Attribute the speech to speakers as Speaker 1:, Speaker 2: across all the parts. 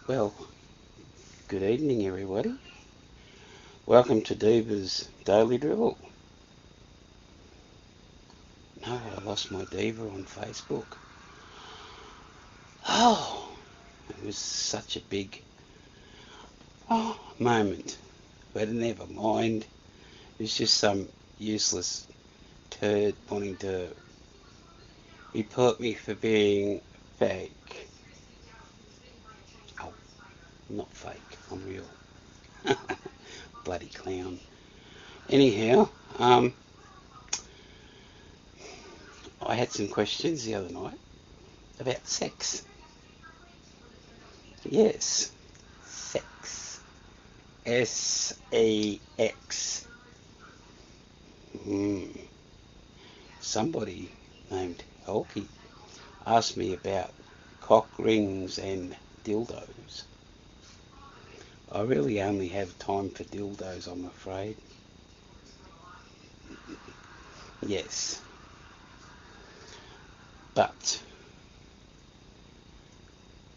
Speaker 1: Well, good evening, everybody. Welcome to Divas Daily Dribble. No, I lost my diva on Facebook. Oh, it was such a big moment. But never mind. It was just some useless turd wanting to report me for being fake. Oh, not fake. I'm real. Bloody clown. Anyhow, I had some questions the other night about sex. Yes, sex. S-E-X. Somebody named Elkie asked me about cock rings and dildos. I really only have time for dildos, I'm afraid. Yes, but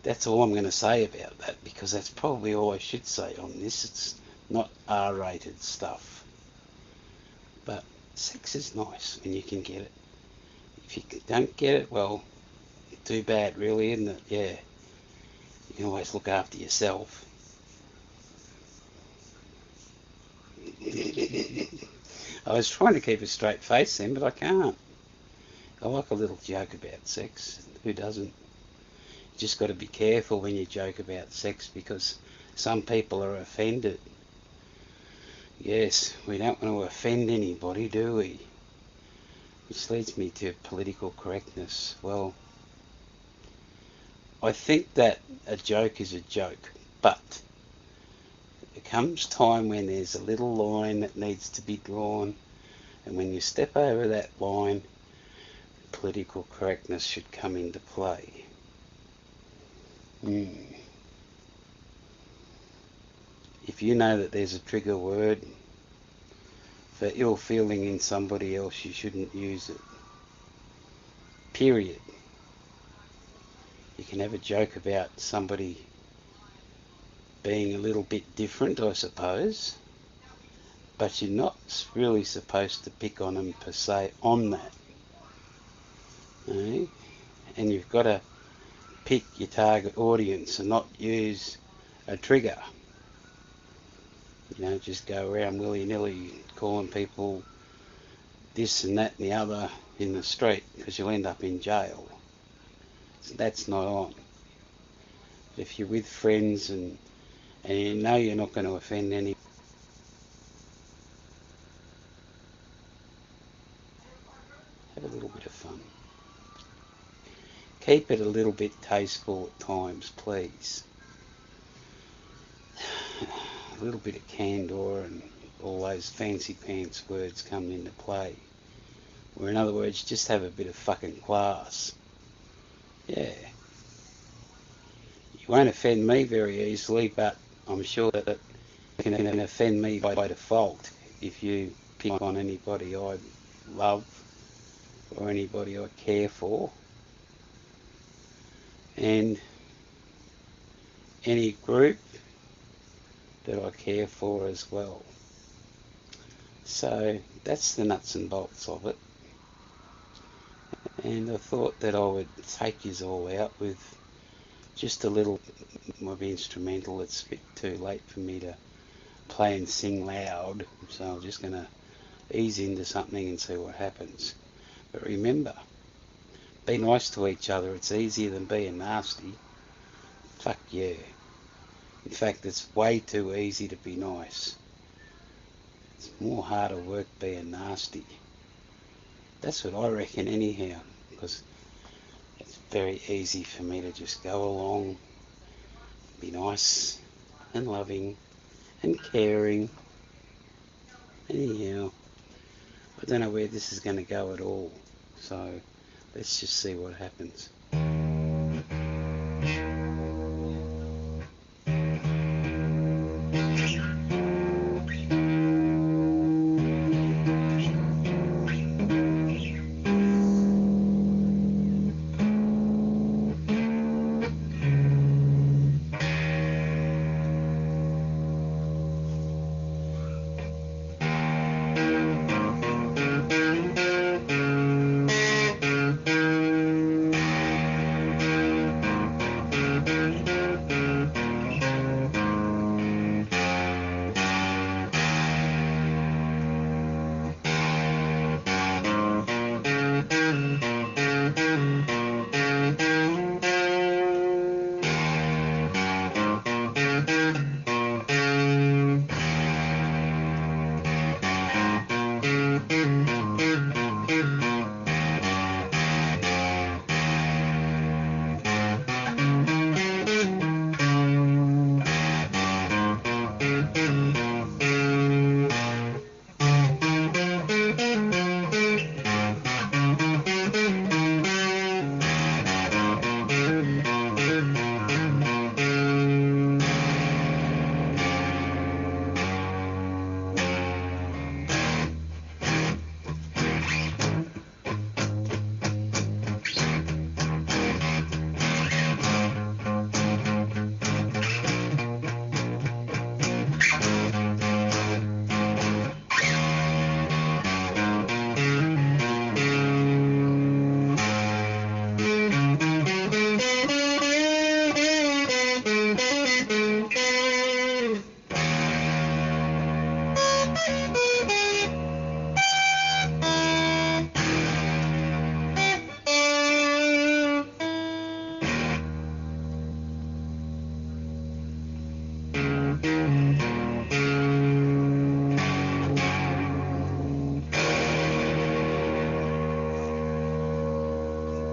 Speaker 1: that's all I'm going to say about that because that's probably all I should say on this. It's not R-rated stuff. But sex is nice when you can get it. If you don't get it, well, too bad, really, isn't it? Yeah, you can always look after yourself. I was trying to keep a straight face then, but I can't. I like a little joke about sex. Who doesn't? You just got to be careful when you joke about sex because some people are offended. Yes, we don't want to offend anybody, do we? Which leads me to political correctness. Well, I think that a joke is a joke, but there comes time when there's a little line that needs to be drawn, and when you step over that line, political correctness should come into play. If you know that there's a trigger word for ill feeling in somebody else, you shouldn't use it. Period. You can have a joke about somebody being a little bit different, I suppose, but you're not really supposed to pick on them per se on that. Eh? And you've got to pick your target audience and not use a trigger. You know, just go around willy-nilly calling people this and that and the other in the street because you'll end up in jail. So that's not on. If you're with friends and you know you're not going to offend any, have a little bit of fun. Keep it a little bit tasteful at times, please. A little bit of candour and all those fancy pants words come into play. Or in other words, just have a bit of fucking class. Yeah. You won't offend me very easily, but I'm sure that you can offend me by default if you pick on anybody I love or anybody I care for. And any group that I care for as well. So that's the nuts and bolts of it. And I thought that I would take yous all out with just a little of instrumental. It's a bit too late for me to play and sing loud, so I'm just going to ease into something and see what happens. But remember, be nice to each other. It's easier than being nasty. Fuck yeah. In fact, it's way too easy to be nice. It's more harder work being nasty. That's what I reckon anyhow, because it's very easy for me to just go along, be nice and loving and caring. Anyhow, I don't know where this is going to go at all, so let's just see what happens.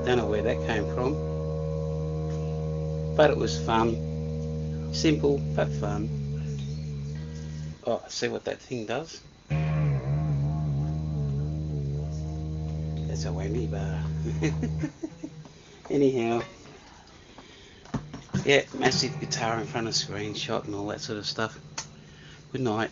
Speaker 1: Don't know where that came from, but it was fun. Simple but fun. Oh, see what that thing does? That's a whammy bar. Anyhow, yeah, massive guitar in front of screenshot and all that sort of stuff. Good night.